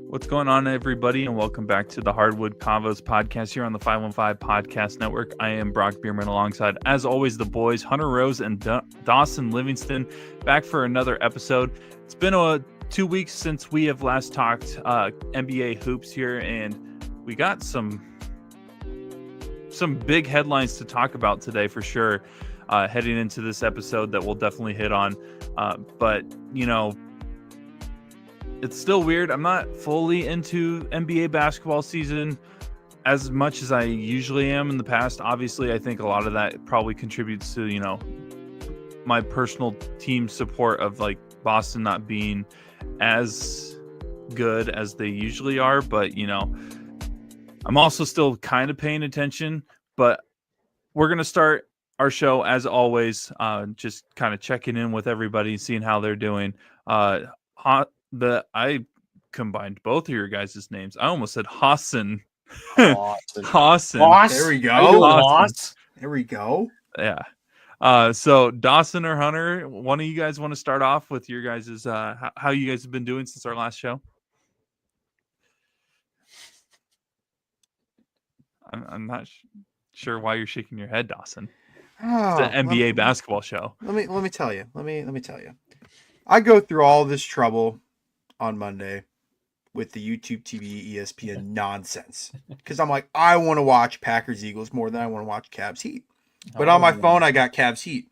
What's going on, everybody, and welcome back to the Hardwood Convos podcast here on the 515 Podcast Network. I am Brock Bierman alongside, as always, the boys, Hunter Rose and Dawson Livingston, back for another episode. It's been 2 weeks since we have last talked NBA hoops here, and we got some big headlines to talk about today for sure, heading into this episode that we'll definitely hit on. But, you know, it's still weird. I'm not fully into NBA basketball season as much as I usually am in the past. Obviously, I think a lot of that probably contributes to, you know, my personal team support of like Boston not being as good as they usually are. But, you know, I'm also still kind of paying attention. But we're going to start our show, as always, just kind of checking in with everybody, seeing how they're doing. I combined both of your guys' names. I almost said Hassan. Hassan. There we go. There we go. Yeah. So Dawson or Hunter, one of you guys want to start off with your guys' how you guys have been doing since our last show? I'm not sure why you're shaking your head, Dawson. It's an NBA basketball show. Let me tell you. I go through all this trouble on Monday with the YouTube TV ESPN nonsense because I'm like, I want to watch Packers Eagles more than I want to watch Cavs Heat. But on my phone, I got Cavs Heat.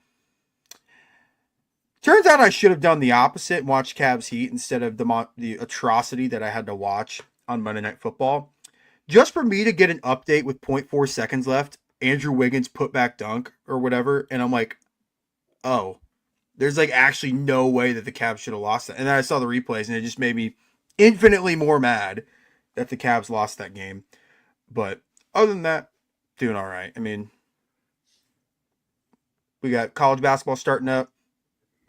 Turns out I should have done the opposite and watched Cavs Heat instead of the atrocity that I had to watch on Monday Night Football. Just for me to get an update with 0.4 seconds left, Andrew Wiggins put back dunk or whatever, and I'm like, oh, there's like actually no way that the Cavs should have lost that. And then I saw the replays, and it just made me infinitely more mad that the Cavs lost that game. But other than that, doing all right. I mean, we got college basketball starting up.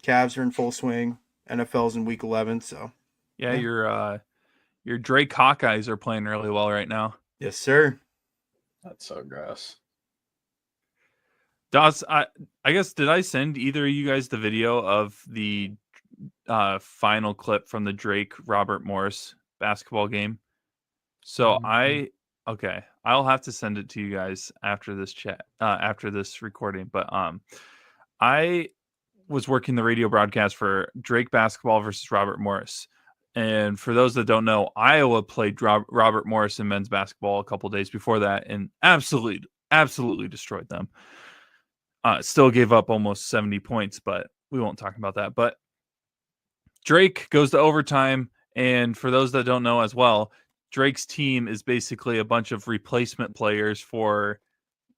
Cavs are in full swing. NFL's in week 11, so. Yeah, your Drake Hawkeyes are playing really well right now. Yes, sir. That's so gross. Doss, I guess, did I send either of you guys the video of the final clip from the Drake Robert Morris basketball game? So I'll have to send it to you guys after this chat, after this recording. But I was working the radio broadcast for Drake basketball versus Robert Morris. And for those that don't know, Iowa played Robert Morris in men's basketball a couple days before that and absolutely destroyed them. Still gave up almost 70 points, but we won't talk about that. But Drake goes to overtime, and for those that don't know as well, Drake's team is basically a bunch of replacement players for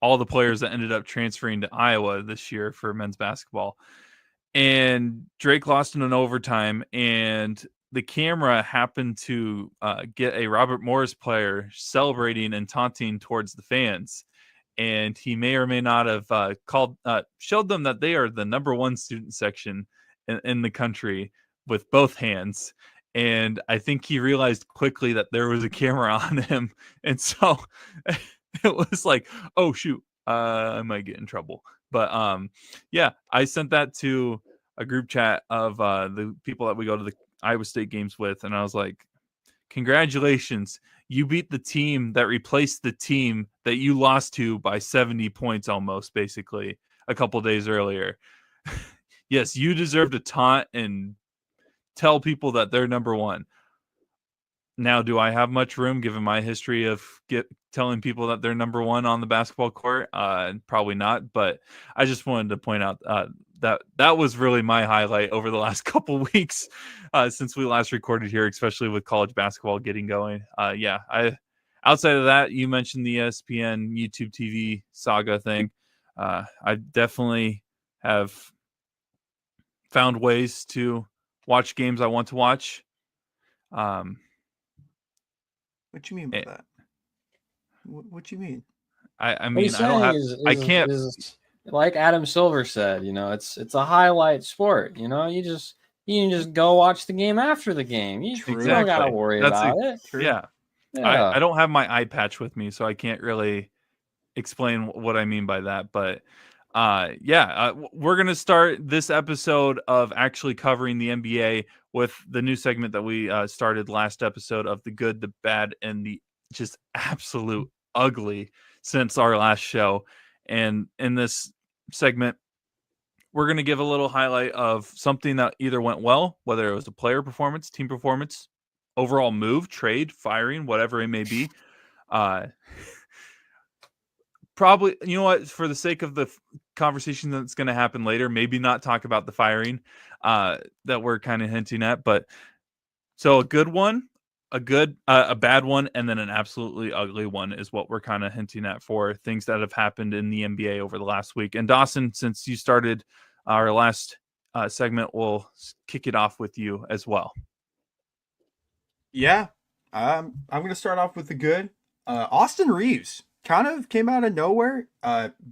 all the players that ended up transferring to Iowa this year for men's basketball. And Drake lost in an overtime, and the camera happened to get a Robert Morris player celebrating and taunting towards the fans. And he may or may not have showed them that they are the number one student section in the country with both hands. And I think he realized quickly that there was a camera on him. And so it was like, oh, shoot, I might get in trouble. But yeah, I sent that to a group chat of the people that we go to the Iowa State games with. And I was like, congratulations. You beat the team that replaced the team that you lost to by 70 points almost, basically, a couple days earlier. Yes, you deserve to taunt and tell people that they're number one. Now, do I have much room, given my history of telling people that they're number one on the basketball court? Probably not, but I just wanted to point out that was really my highlight over the last couple weeks since we last recorded here, especially with college basketball getting going. Outside of that, you mentioned the ESPN YouTube TV saga thing. I definitely have found ways to watch games I want to watch. What you mean by that? What you mean? I mean, I don't have. I can't. Like Adam Silver said, you know, it's a highlight sport. You know, you can just go watch the game after the game. You don't gotta worry about it. Yeah. I don't have my eye patch with me, so I can't really explain what I mean by that. But We're going to start this episode of actually covering the NBA with the new segment that we started last episode of the good, the bad, and the just absolute ugly since our last show. And in this segment, we're going to give a little highlight of something that either went well, whether it was a player performance, team performance, overall move, trade, firing, whatever it may be. Probably, you know what, for the sake of the conversation that's going to happen later, maybe not talk about the firing that we're kind of hinting at. But so a good one, a bad one, and then an absolutely ugly one is what we're kind of hinting at for things that have happened in the NBA over the last week. And Dawson, since you started our last segment, we'll kick it off with you as well. Yeah, I'm going to start off with the good. Austin Reeves kind of came out of nowhere,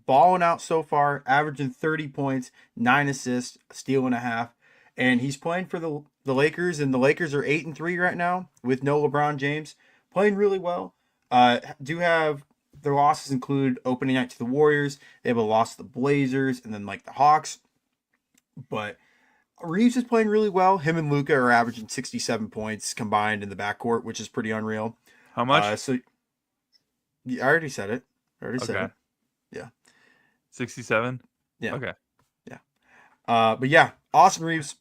balling out so far, averaging 30 points, 9 assists, a steal and a half, and he's playing for the Lakers, and the Lakers are 8-3 right now with no LeBron James, playing really well. Do have their losses include opening night to the Warriors. They have a loss to the Blazers and then like the Hawks, but Reeves is playing really well. Him and Luka are averaging 67 points combined in the backcourt, which is pretty unreal. How much? I already said it. Said it. Yeah. 67? Yeah. Okay. Yeah. But yeah, Austin Reeves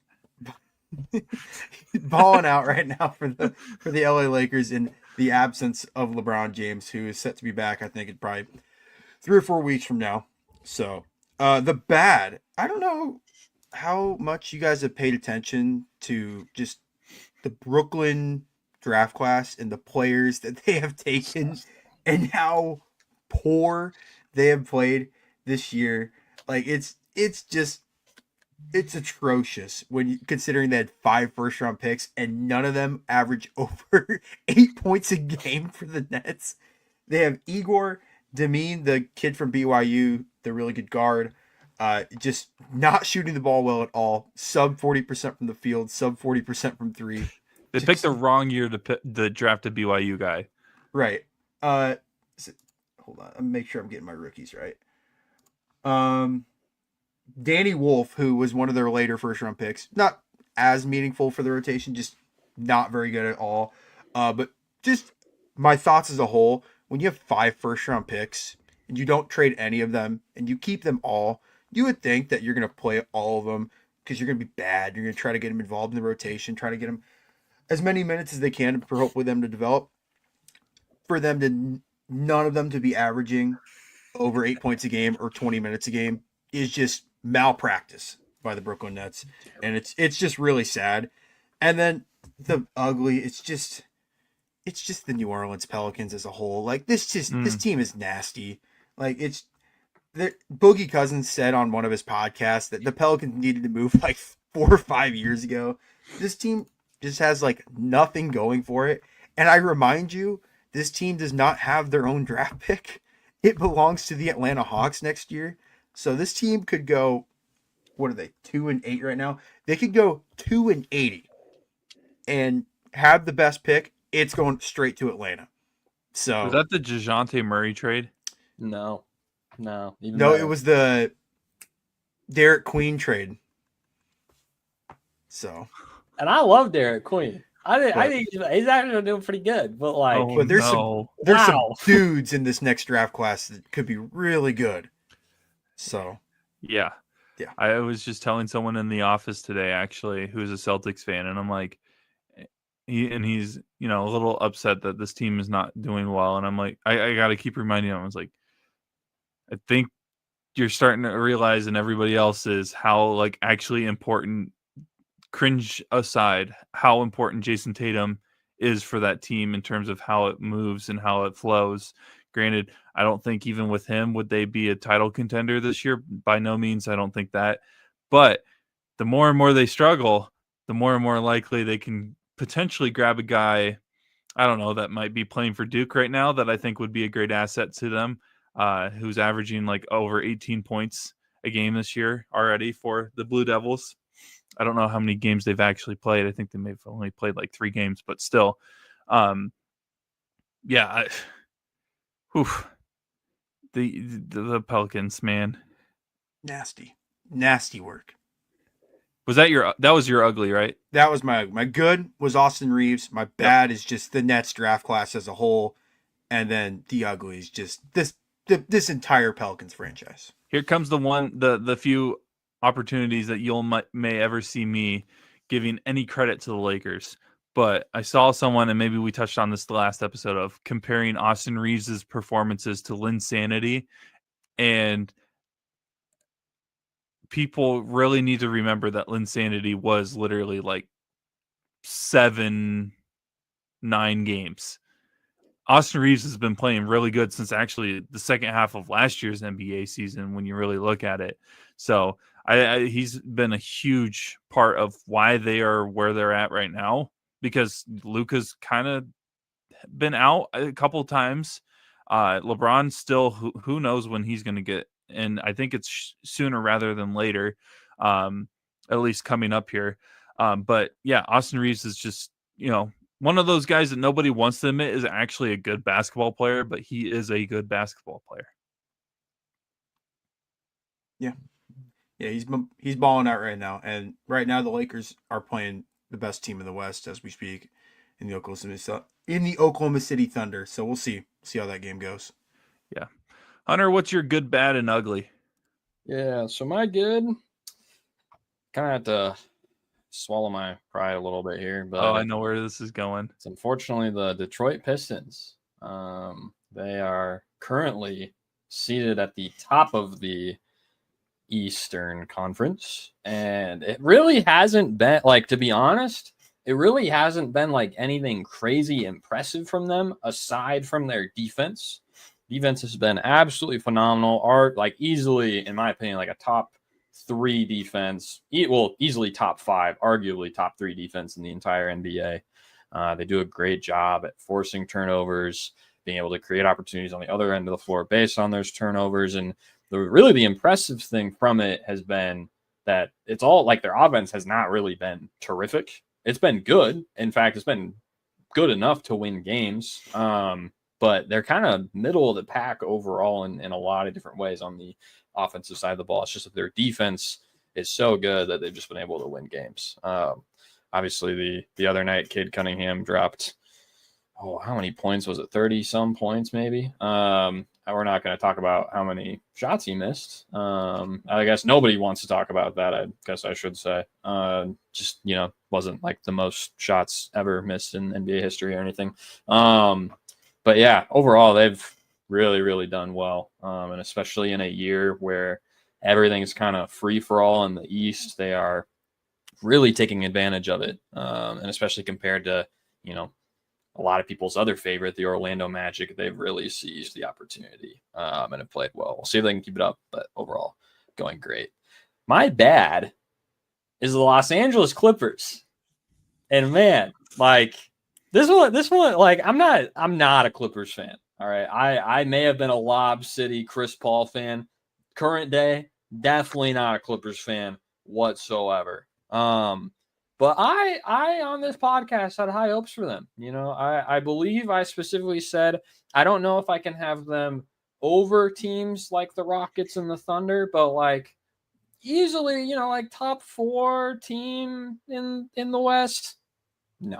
balling out right now for the LA Lakers in the absence of LeBron James, who is set to be back, I think, in probably 3 or 4 weeks from now. So, the bad, I don't know how much you guys have paid attention to just the Brooklyn draft class and the players that they have taken and how poor they have played this year. Like it's atrocious when you considering they had 5 first-round picks and none of them average over 8 points a game for the Nets. They have Igor Demine, the kid from BYU, the really good guard, just not shooting the ball well at all. Sub 40% from the field, sub 40% from 3. They picked the wrong year to draft a BYU guy. Right. Hold on. Let me make sure I'm getting my rookies right. Danny Wolf, who was one of their later first-round picks, not as meaningful for the rotation, just not very good at all. But just my thoughts as a whole, when you have 5 first-round picks and you don't trade any of them and you keep them all, you would think that you're going to play all of them because you're going to be bad. You're going to try to get them involved in the rotation, try to get them as many minutes as they can for hopefully them to develop. For them to none of them to be averaging over 8 points a game or 20 minutes a game is just malpractice by the Brooklyn Nets, and it's just really sad. And then the ugly, it's just the New Orleans Pelicans as a whole. Like this team is nasty. Like Boogie Cousins said on one of his podcasts that the Pelicans needed to move like 4 or 5 years ago. This team just has like nothing going for it. And I remind you, this team does not have their own draft pick. It belongs to the Atlanta Hawks next year. So this team could go, what are they, 2-8 right now? They could go 2-80 and have the best pick. It's going straight to Atlanta. So was that the DeJounte Murray trade? No. It was the Derek Queen trade. So, and I love Derek Queen. I think he's actually doing pretty good, but like, there's some dudes in this next draft class that could be really good. So, yeah. I was just telling someone in the office today, actually, who's a Celtics fan, and I'm like, he's a little upset that this team is not doing well, and I'm like, I got to keep reminding him. I was like, I think you're starting to realize, and everybody else is, how like actually important. Cringe aside, how important Jason Tatum is for that team in terms of how it moves and how it flows. Granted, I don't think even with him would they be a title contender this year. By no means, I don't think that. But the more and more they struggle, the more and more likely they can potentially grab a guy, I don't know, that might be playing for Duke right now that I think would be a great asset to them, who's averaging like over 18 points a game this year already for the Blue Devils. I don't know how many games they've actually played. I think they may have only played like 3 games, but still. The Pelicans, man. Nasty work. That was your ugly, right? That was my good was Austin Reeves. My bad is just the Nets draft class as a whole, and then the ugly is just this entire Pelicans franchise. Here comes the few opportunities that may ever see me giving any credit to the Lakers. But I saw someone, and maybe we touched on this the last episode, of comparing Austin Reeves' performances to Linsanity, and people really need to remember that Linsanity was literally like 7-9 games. Austin Reeves has been playing really good since actually the second half of last year's NBA season when you really look at it. So he's been a huge part of why they are where they're at right now, because Luka's kind of been out a couple times. LeBron still, who knows when he's going to get, and I think it's sooner rather than later, at least coming up here. But yeah, Austin Reeves is just, one of those guys that nobody wants to admit is actually a good basketball player, but he is a good basketball player. Yeah. Yeah, he's balling out right now. And right now the Lakers are playing the best team in the West as we speak in the Oklahoma City Thunder. So we'll see how that game goes. Yeah. Hunter, what's your good, bad, and ugly? Yeah, so my good, kind of have to swallow my pride a little bit here, but I know where this is going. It's unfortunately the Detroit Pistons. They are currently seated at the top of the Eastern Conference, and it really hasn't been, like, to be honest, it really hasn't been like anything crazy impressive from them aside from their defense. Defense has been absolutely phenomenal. Easily, in my opinion, like a top 3 defense, easily top 5, arguably top 3 defense in the entire NBA. They do a great job at forcing turnovers, being able to create opportunities on the other end of the floor based on those turnovers. And the impressive thing from it has been that it's all like their offense has not really been terrific. It's been good. In fact, it's been good enough to win games. But they're kind of middle of the pack overall in a lot of different ways on the offensive side of the ball. It's just that their defense is so good that they've just been able to win games. Obviously, the other night, Cade Cunningham dropped, how many points was it? 30-some points, maybe. We're not going to talk about how many shots he missed. I guess nobody wants to talk about that, I guess I should say. Wasn't like the most shots ever missed in NBA history or anything. But yeah, overall, they've really, really done well. And especially in a year where everything's kind of free for all in the East, they are really taking advantage of it. And especially compared to, a lot of people's other favorite, the Orlando Magic, they've really seized the opportunity and have played well. We'll see if they can keep it up, but overall, going great. My bad is the Los Angeles Clippers. And man, like, This one, like, I'm not a Clippers fan. All right. I may have been a Lob City Chris Paul fan. Current day, definitely not a Clippers fan whatsoever. But I on this podcast had high hopes for them. I believe I specifically said I don't know if I can have them over teams like the Rockets and the Thunder, but like easily, like top 4 team in the West. No,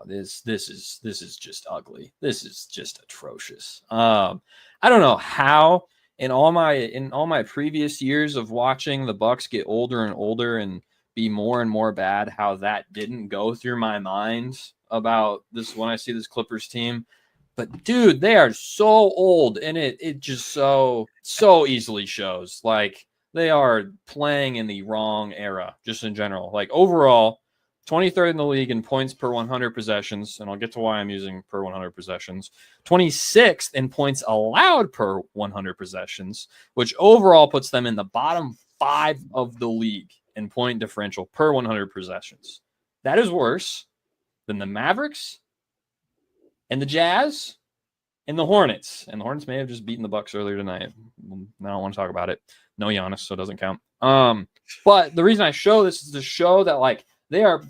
this is just ugly. This is just atrocious. I don't know how in all my previous years of watching the Bucks get older and older and be more and more bad, how that didn't go through my mind about this when I see this Clippers team. But dude, they are so old, and it just so easily shows. Like, they are playing in the wrong era, just in general. Like, overall, 23rd in the league in points per 100 possessions, and I'll get to why I'm using per 100 possessions. 26th in points allowed per 100 possessions, which overall puts them in the bottom 5 of the league in point differential per 100 possessions. That is worse than the Mavericks and the Jazz and the Hornets. And the Hornets may have just beaten the Bucks earlier tonight. I don't want to talk about it. No Giannis, so it doesn't count. But the reason I show this is to show that, like,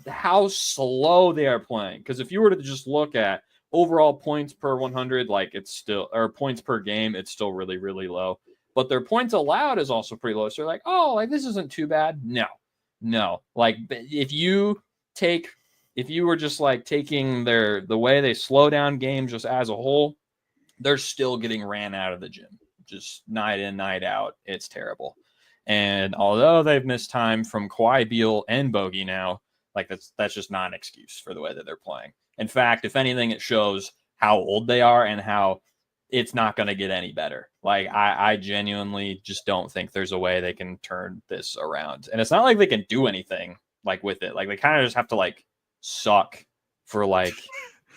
how slow they are playing. Because if you were to just look at overall points per 100, like, it's still, or points per game, it's still really, really low. but their points allowed is also pretty low. So they're like, oh, like this isn't too bad. No. Like if you were just like taking the way they slow down games just as a whole, they're still getting ran out of the gym, just night in, night out. It's terrible. And although they've missed time from Kawhi, Beal, and Bogey now, like that's just not an excuse for the way that they're playing. In fact, if anything, it shows how old they are and how it's not going to get any better. Like I genuinely just don't think there's a way they can turn this around. And it's not like they can do anything like with it. Like they kind of just have to like suck for like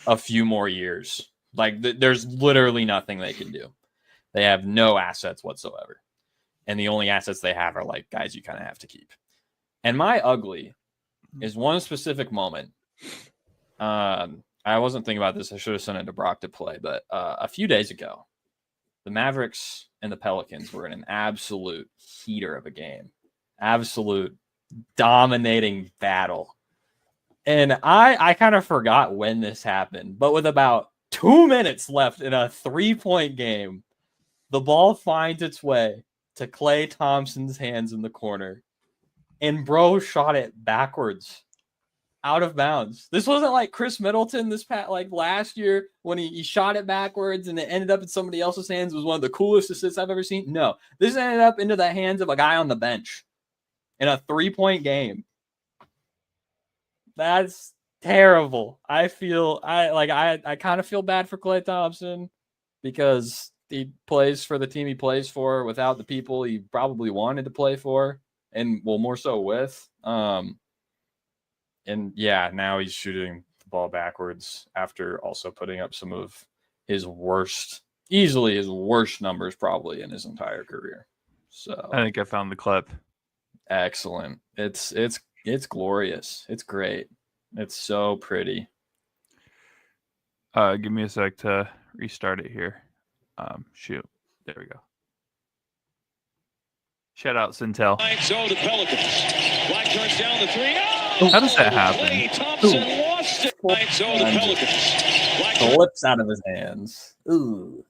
a few more years. Like there's literally nothing they can do. They have no assets whatsoever. And the only assets they have are like guys you kind of have to keep. And my ugly is one specific moment. I wasn't thinking about this. I should have sent it to Brock to play. But a few days ago, the Mavericks and the Pelicans were in an absolute heater of a game. Absolute dominating battle. And I kind of forgot when this happened. But with about 2 minutes left in a 3-point game, the ball finds its way to Klay Thompson's hands in the corner. And bro shot it backwards out of bounds. This wasn't like Chris Middleton like last year when he shot it backwards and it ended up in somebody else's hands. It was one of the coolest assists I've ever seen. No, this ended up into the hands of a guy on the bench in a 3-point game. That's terrible. I kind of feel bad for Klay Thompson because he plays for the team he plays for without the people he probably wanted to play for, and well, more so with. And yeah, now he's shooting the ball backwards after also putting up some of easily his worst numbers probably in his entire career. So I think I found the clip. Excellent. It's glorious. It's great. It's so pretty. Give me a sec to restart it here. Shoot. There we go. Shout out Sintel. So the Pelicans. Black turns down the three. Oh! How does that happen? Klay Thompson lost it. So the Pelicans. Black Slips out of his hands. Ooh.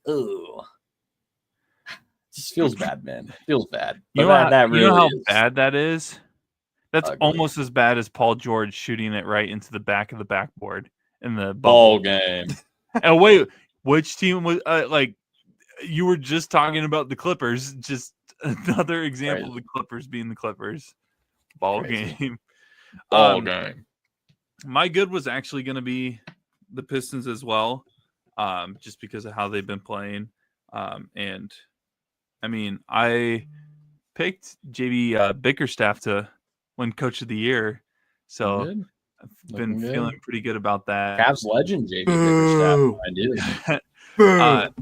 Just feels bad, man. Feels bad. You But know how is bad that is? That's ugly. almost as bad as Paul George shooting it right into the back of the backboard in the ball bubble. game. And wait, which team was like? You were just talking about the Clippers. Just another example of the Clippers being the Clippers. Ball game. Ball game. My good was actually going to be the Pistons as well, just because of how they've been playing. And I mean, I picked JB Bickerstaff to win Coach of the Year, so I've been feeling pretty good about that. Cavs legend JB Bickerstaff. I do.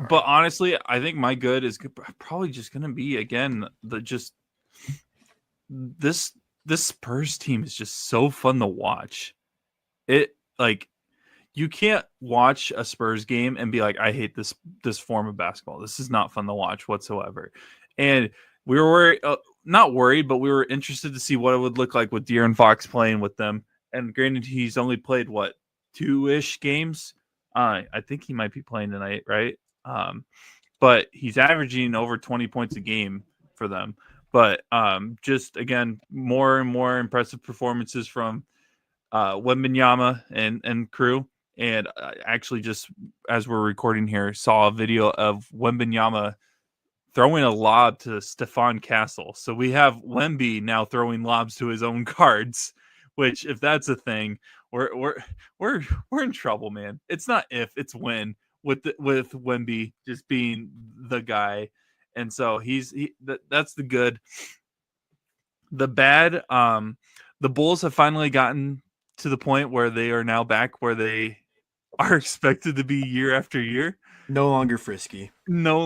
But honestly, I think my good is probably just going to be again this Spurs team is just so fun to watch. It like you can't watch a Spurs game and be like, I hate this form of basketball. This is not fun to watch whatsoever. And we were not worried, but we were interested to see what it would look like with De'Aaron Fox playing with them. And granted, he's only played 2-ish games. I think he might be playing tonight, right? But he's averaging over 20 points a game for them. But just again, more and more impressive performances from Wembanyama and crew. And actually, just as we're recording here, saw a video of Wembanyama throwing a lob to Stephon Castle. So we have Wemby now throwing lobs to his own cards. Which, if that's a thing, we're in trouble, man. It's not if, it's when. With Wemby just being the guy, and so that's the good. The bad, the Bulls have finally gotten to the point where they are now back where they are expected to be year after year. No longer frisky. On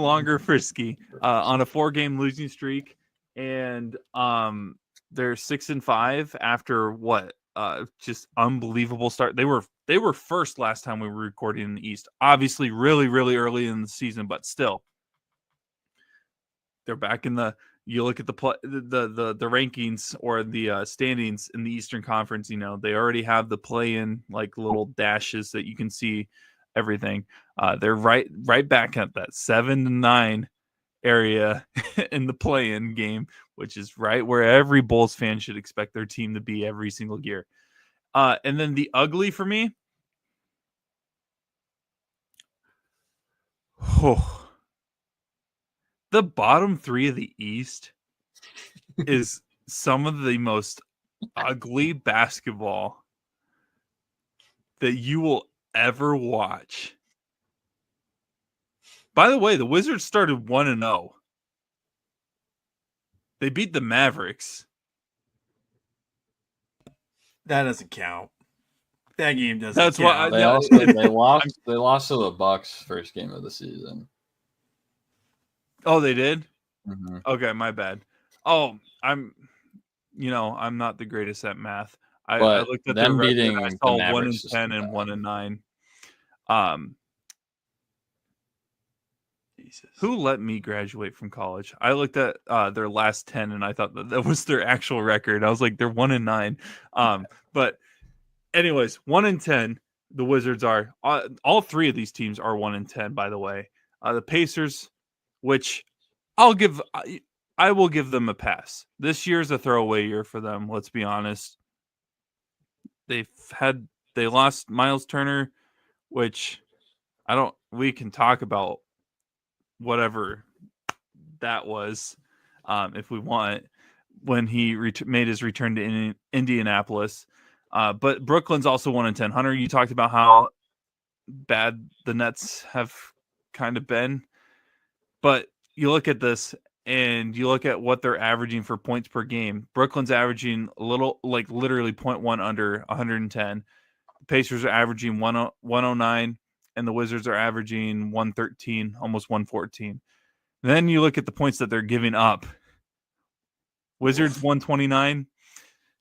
a 4-game losing streak, and they're 6-5 after what? Just unbelievable start. They were first last time we were recording in the East. Obviously, really, really early in the season, but still, they're back in the. You look at the rankings or the standings in the Eastern Conference. You know they already have the play-in like little dashes that you can see everything. They're right back at that 7-9 area in the play-in game, which is right where every Bulls fan should expect their team to be every single year. And then the ugly for me, the bottom three of the East is some of the most ugly basketball that you will ever watch. By the way, the Wizards started 1-0. They beat the Mavericks. That doesn't count. That game doesn't That's count. why They also they lost to the Bucks first game of the season. Oh, they did? Mm-hmm. Okay, my bad. Oh, I'm not the greatest at math. I But looked at them their record. beating I the saw Mavericks 1-10 and isn't 1-9. Jesus. Who let me graduate from college? I looked at their last 10 and I thought that was their actual record. I was like, they're 1-9. But anyways, 1-10. The Wizards are. All three of these teams are 1-10. By the way, the Pacers, which I will give them a pass. This year's a throwaway year for them. Let's be honest. They lost Miles Turner, which we can talk about whatever that was, if we want, when he made his return to Indianapolis. But Brooklyn's also 1-10. Hunter, you talked about how bad the Nets have kind of been, but you look at this and you look at what they're averaging for points per game. Brooklyn's averaging literally 0.1 under 110. The Pacers are averaging 109, and the Wizards are averaging 113, almost 114. Then you look at the points that they're giving up. Wizards 129,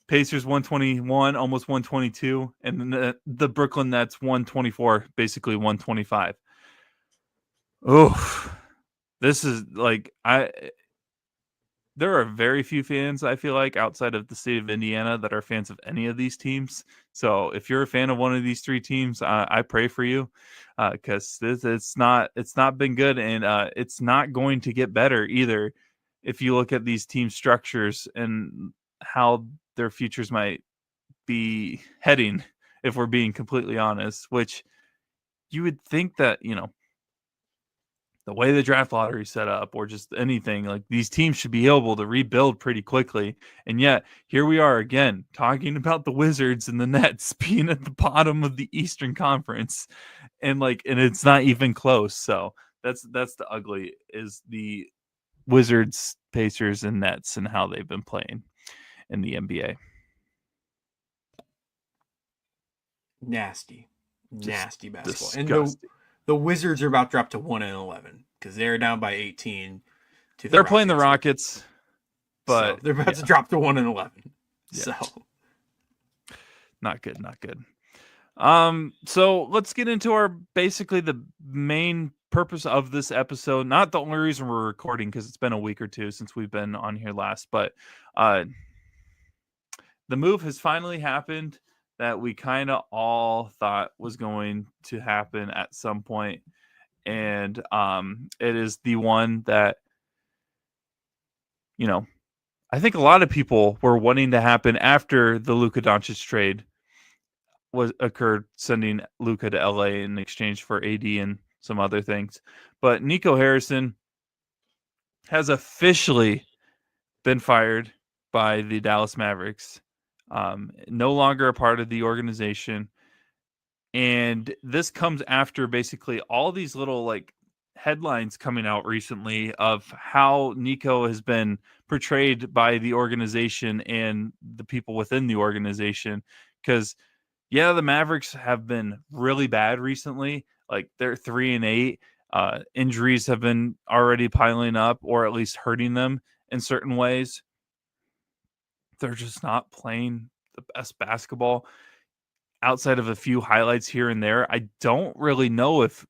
Pacers 121, almost 122, and then the Brooklyn Nets 124, basically 125. Oh, this is there are very few fans, I feel like, outside of the state of Indiana that are fans of any of these teams. So if you're a fan of one of these three teams, I pray for you, because it's not been good, and it's not going to get better either. If you look at these team structures and how their futures might be heading, if we're being completely honest, which you would think that, the way the draft lottery set up, or just anything, like these teams should be able to rebuild pretty quickly. And yet here we are again talking about the Wizards and the Nets being at the bottom of the Eastern Conference, and it's not even close. So that's the ugly, is the Wizards, Pacers, and Nets and how they've been playing in the NBA. Nasty basketball. Disgusting. And the Wizards are about to drop to 1-11 because they're down by 18. They're playing the Rockets, but so they're about to drop to 1-11. Yeah. So not good. So let's get into basically the main purpose of this episode. Not the only reason we're recording, because it's been a week or two since we've been on here last, but the move has finally happened that we kind of all thought was going to happen at some point. And it is the one that, I think a lot of people were wanting to happen after the Luka Doncic trade occurred, sending Luka to LA in exchange for AD and some other things. But Nico Harrison has officially been fired by the Dallas Mavericks. No longer a part of the organization. And this comes after basically all these little headlines coming out recently of how Nico has been portrayed by the organization and the people within the organization. Because the Mavericks have been really bad recently. They're 3-8. Injuries have been already piling up, or at least hurting them in certain ways. They're just not playing the best basketball. Outside of a few highlights here and there, I don't really know if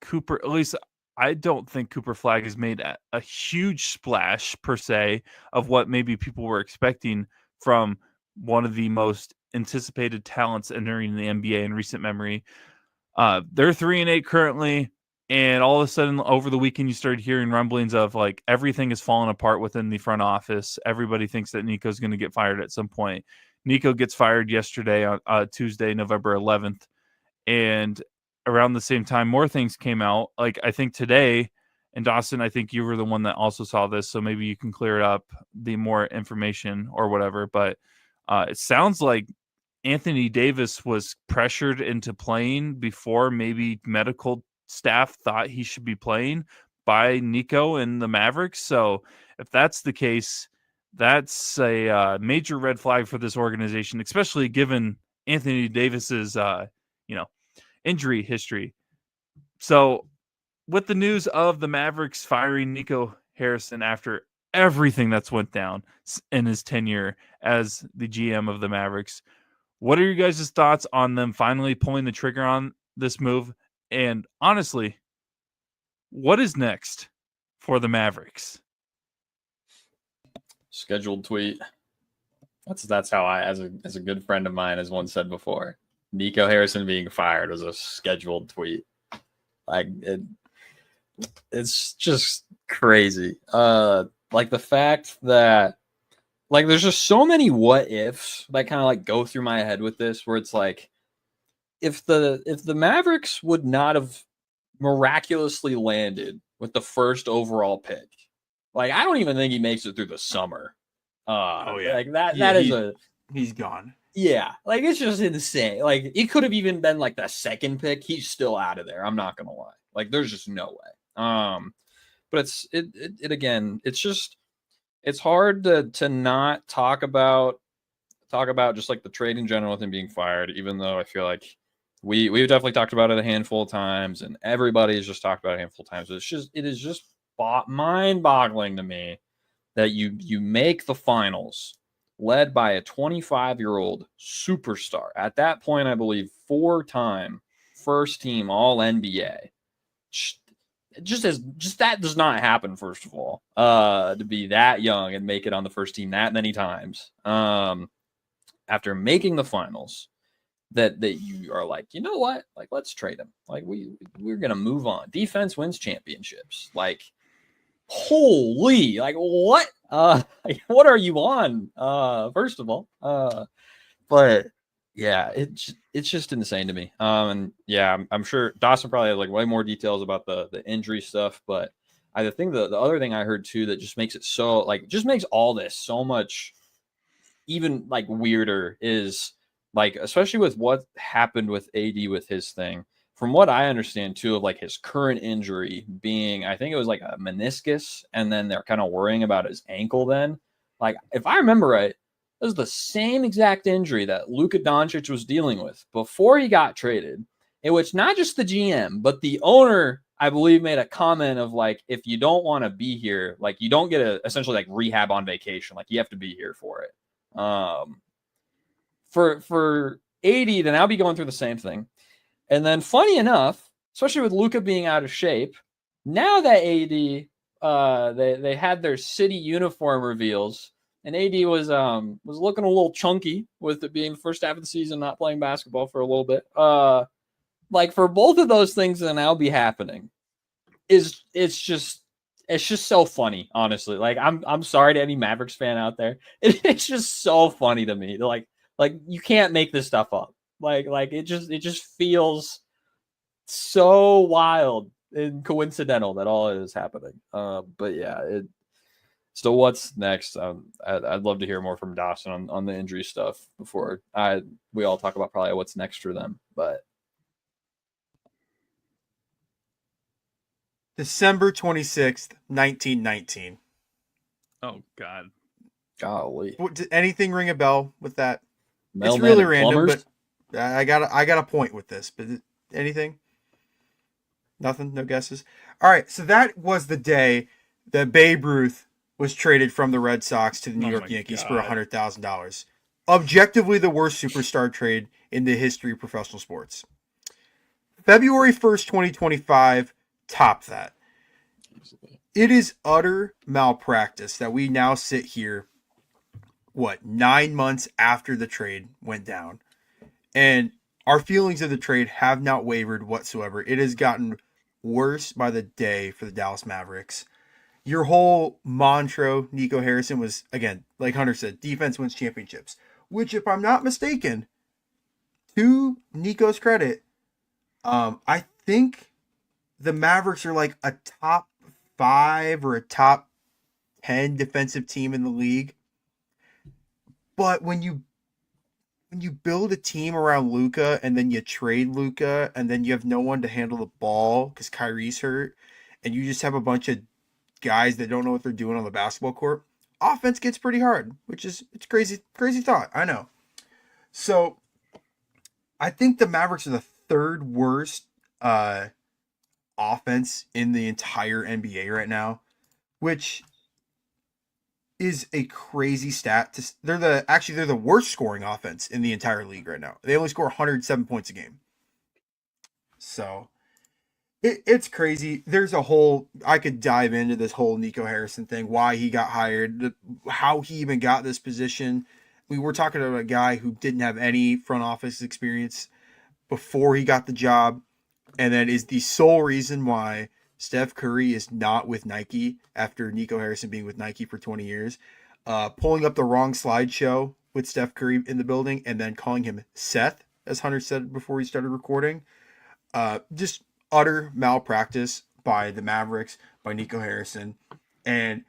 Cooper, at least I don't think Cooper Flag has made a huge splash per se of what maybe people were expecting from one of the most anticipated talents entering the NBA in recent memory. They're 3-8 currently, And all of a sudden, over the weekend, you started hearing rumblings of like everything is falling apart within the front office. Everybody thinks that Nico's going to get fired at some point. Nico gets fired yesterday on Tuesday, November 11th. And around the same time, more things came out. Like I think today, and Dawson, I think you were the one that also saw this, so maybe you can clear it up, the more information or whatever. But it sounds like Anthony Davis was pressured into playing before maybe medical staff thought he should be playing by Nico and the Mavericks. So if that's the case, that's a major red flag for this organization, especially given Anthony Davis's, injury history. So with the news of the Mavericks firing Nico Harrison after everything that's went down in his tenure as the GM of the Mavericks, what are you guys' thoughts on them finally pulling the trigger on this move? And honestly, what is next for the Mavericks? Scheduled tweet. That's how I, as a good friend of mine, as one said before, Nico Harrison being fired was a scheduled tweet. Like it's just crazy. Like the fact that like there's just so many what ifs that kind of like go through my head with this, where it's like if the Mavericks would not have miraculously landed with the first overall pick, like I don't even think he makes it through the summer. Like he's gone. Yeah, like it's just insane. Like it could have even been like the second pick. He's still out of there. I'm not gonna lie. Like there's just no way. But it again. It's just it's hard to not talk about just like the trade in general with him being fired. Even though I feel like we've definitely talked about it a handful of times, and everybody's just talked about it a handful of times. It is just mind-boggling to me that you make the finals led by a 25-year-old superstar. At that point, I believe 4-time first team All NBA. Just that does not happen, first of all, to be that young and make it on the first team that many times. After making the finals, that you are like, you know what? Like, let's trade him. Like we're gonna move on. Defense wins championships. Like, holy, like what? Like, what are you on? First of all, but yeah, it's just insane to me. And yeah, I'm sure Dawson probably has like way more details about the injury stuff, but I think the other thing I heard too that just makes it so like just makes all this so much even like weirder is like, especially with what happened with AD with his thing. From what I understand too, of like his current injury being, I think it was like a meniscus, and then they're kind of worrying about his ankle then. Like, if I remember right, it was the same exact injury that Luka Doncic was dealing with before he got traded, in which not just the GM, but the owner, I believe, made a comment of like, if you don't want to be here, like you don't get a essentially like rehab on vacation, like you have to be here for it. For AD to now be going through the same thing. And then funny enough, especially with Luka being out of shape, now that AD they had their city uniform reveals, and AD was looking a little chunky with it being the first half of the season, not playing basketball for a little bit. Like for both of those things that now be happening, it's just so funny, honestly. Like I'm sorry to any Mavericks fan out there. It's just so funny to me. Like you can't make this stuff up. Like it just feels so wild and coincidental that all it is happening. But yeah, so what's next? I'd love to hear more from Dawson on the injury stuff before we all talk about probably what's next for them. But December 26th, 1919. Oh God. Golly. Did anything ring a bell with that? Mailman it's really and random, plumbers? but I got a point with this. But anything? Nothing? No guesses? All right, so that was the day that Babe Ruth was traded from the Red Sox to the New York Yankees for $100,000. Objectively the worst superstar trade in the history of professional sports. February 1st, 2025, top that. It is utter malpractice that we now sit here, 9 months after the trade went down, and our feelings of the trade have not wavered whatsoever. It has gotten worse by the day for the Dallas Mavericks. Your whole mantra, Nico Harrison, was, again, like Hunter said, defense wins championships. Which, if I'm not mistaken, to Nico's credit, I think the Mavericks are like a top 5 or a top 10 defensive team in the league. But when you build a team around Luka and then you trade Luka and then you have no one to handle the ball because Kyrie's hurt and you just have a bunch of guys that don't know what they're doing on the basketball court, offense gets pretty hard, it's crazy thought. I know. So I think the Mavericks are the third worst offense in the entire NBA right now, which is a crazy stat. They're the worst scoring offense in the entire league right now. They only score 107 points a game. So it's crazy. There's I could dive into this whole Nico Harrison thing, why he got hired, how he even got this position. We were talking about a guy who didn't have any front office experience before he got the job, and then is the sole reason why Steph Curry is not with Nike after Nico Harrison being with Nike for 20 years. Pulling up the wrong slideshow with Steph Curry in the building and then calling him Seth, as Hunter said before he started recording. Just utter malpractice by the Mavericks, by Nico Harrison. And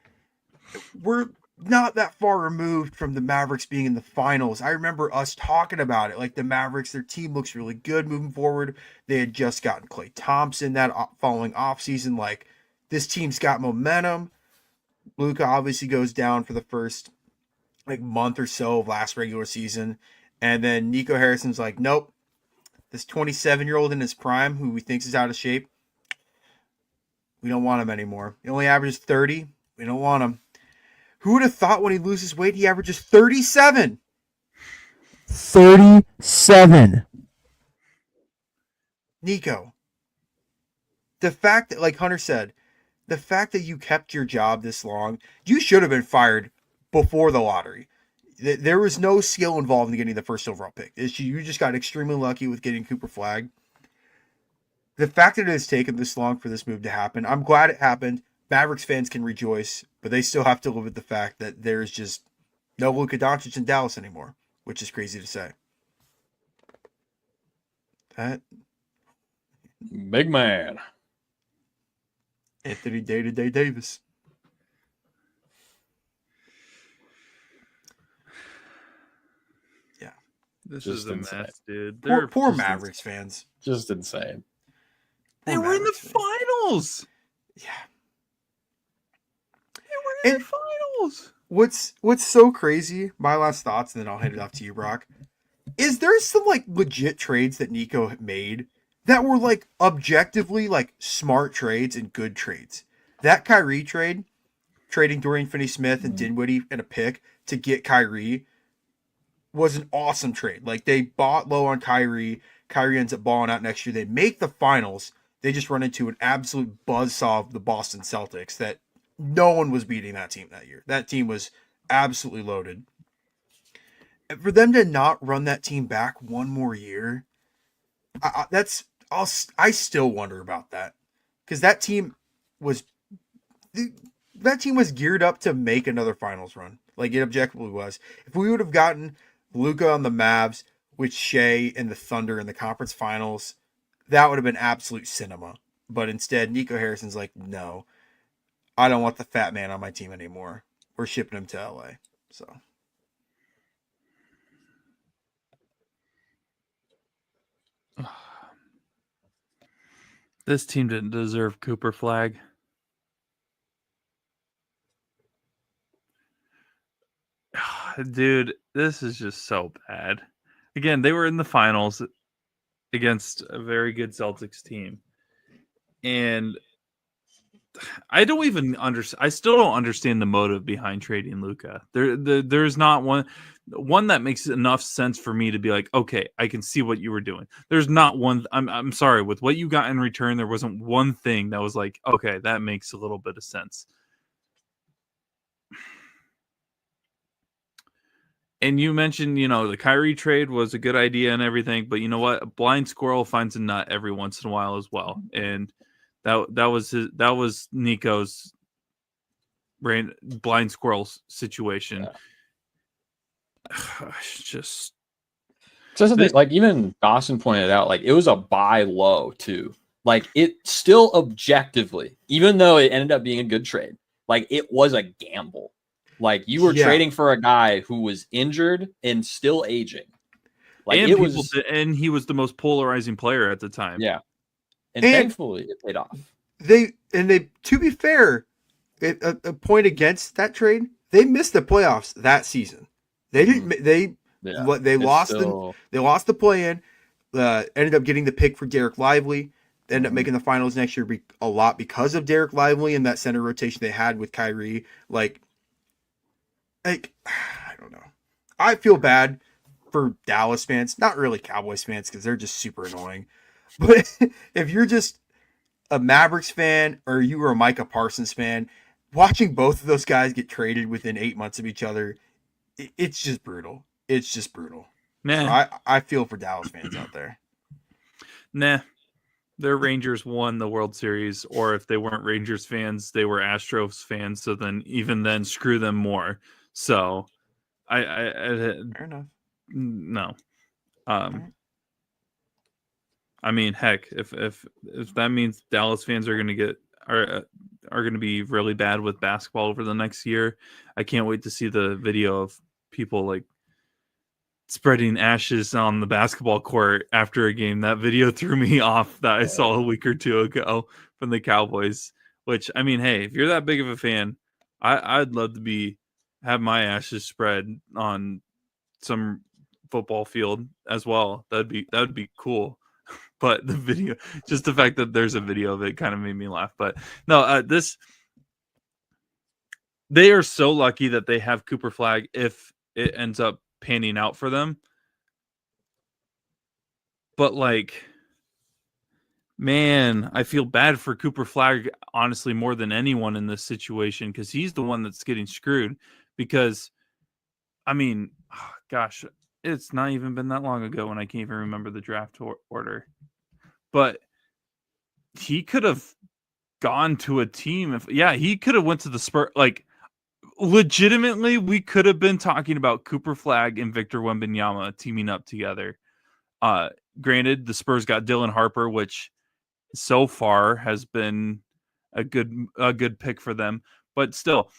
we're not that far removed from the Mavericks being in the finals. I remember us talking about it. Like, the Mavericks, their team looks really good moving forward. They had just gotten Klay Thompson that following offseason. Like, this team's got momentum. Luka obviously goes down for the first month or so of last regular season. And then Nico Harrison's like, nope, this 27-year-old in his prime who we thinks is out of shape, we don't want him anymore. He only averages 30. We don't want him. Who would have thought when he loses weight, he averages 37? 37. Nico, the fact that, like Hunter said, the fact that you kept your job this long, you should have been fired before the lottery. There was no skill involved in getting the first overall pick. You just got extremely lucky with getting Cooper Flag. The fact that it has taken this long for this move to happen, I'm glad it happened. Mavericks fans can rejoice, but they still have to live with the fact that there's just no Luka Doncic in Dallas anymore, which is crazy to say. That big man, Anthony Day-to-Day Davis. Yeah, this just is a insane. mess, dude. Poor Mavericks fans. Just insane. They were in the finals. Yeah. In the finals. What's so crazy, my last thoughts, and then I'll hand it off to you, Brock, is there's some legit trades that Nico made that were objectively smart trades and good trades. That Kyrie trade, trading Dorian Finney-Smith and Dinwiddie and a pick to get Kyrie, was an awesome trade. They bought low on Kyrie. Kyrie ends up balling out next year. They make the finals. They just run into an absolute buzzsaw of the Boston Celtics that no one was beating that team that year. That team was absolutely loaded. And for them to not run that team back one more year, I still wonder about that, because that team was geared up to make another finals run. It objectively was. If we would have gotten Luka on the Mavs with Shea and the Thunder in the conference finals, that would have been absolute cinema. But instead, Nico Harrison's like, no, I don't want the fat man on my team anymore. We're shipping him to LA. So. This team didn't deserve Cooper Flag. Dude, this is just so bad. Again, they were in the finals against a very good Celtics team. And I don't even understand. I still don't understand the motive behind trading Luka. There's not one that makes enough sense for me to be like, okay, I can see what you were doing. There's not one. I'm sorry, with what you got in return, there wasn't one thing that was like, okay, that makes a little bit of sense. And you mentioned, the Kyrie trade was a good idea and everything, but you know what? A blind squirrel finds a nut every once in a while as well. And That was Nico's blind squirrel situation. Just like even Dawson pointed out, like it was a buy low too. Like it still objectively, even though it ended up being a good trade, like it was a gamble. Like you were trading for a guy who was injured and still aging. Like and he was the most polarizing player at the time. Yeah. And thankfully it paid off. They to be fair, a point against that trade, they missed the playoffs that season. They didn't. They lost the play-in. Ended up getting the pick for Derek Lively. Ended up making the finals next year a lot because of Derek Lively and that center rotation they had with Kyrie. Like I don't know. I feel bad for Dallas fans, not really Cowboys fans because they're just super annoying. But if you're just a Mavericks fan or you were a Micah Parsons fan, watching both of those guys get traded within 8 months of each other, it's just brutal. It's just brutal. Nah. So I feel for Dallas fans out there. Nah. Their Rangers won the World Series, or if they weren't Rangers fans, they were Astros fans. So then screw them more. So Fair enough. No. I mean, heck, if that means Dallas fans are going to be really bad with basketball over the next year, I can't wait to see the video of people like spreading ashes on the basketball court after a game. That video threw me off that I saw a week or two ago from the Cowboys. Which, I mean, hey, if you're that big of a fan, I'd love to have my ashes spread on some football field as well. That would be cool. But the video, just the fact that there's a video of it kind of made me laugh. But no, they are so lucky that they have Cooper Flag if it ends up panning out for them. But like, man, I feel bad for Cooper Flag, honestly, more than anyone in this situation, because he's the one that's getting screwed. Because, I mean, gosh, it's not even been that long ago when I can't even remember the draft order. But he could have gone to a team. He could have went to the Spurs. Like, legitimately, we could have been talking about Cooper Flag and Victor Wembanyama teaming up together. Granted, the Spurs got Dylan Harper, which so far has been a good pick for them. But still,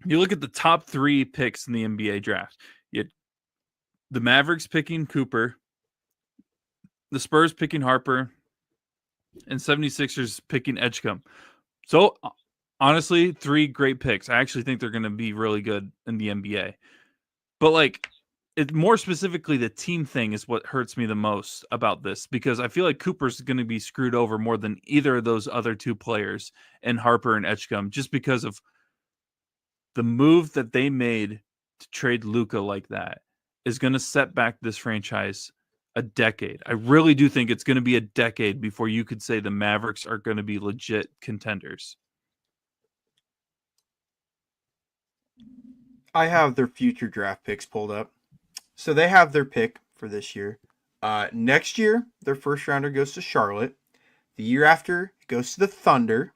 you look at the top 3 picks in the NBA draft. You had the Mavericks picking Cooper, the Spurs picking Harper, and 76ers picking Edgecombe. So, honestly, 3 great picks. I actually think they're going to be really good in the NBA. But, like, more specifically, the team thing is what hurts me the most about this, because I feel like Cooper's going to be screwed over more than either of those other 2 players, and Harper and Edgecombe, just because of the move that they made to trade Luka like that is going to set back this franchise a decade. I really do think it's going to be a decade before you could say the Mavericks are going to be legit contenders. I have their future draft picks pulled up. So they have their pick for this year. Next year, their first rounder goes to Charlotte. The year after, it goes to the Thunder.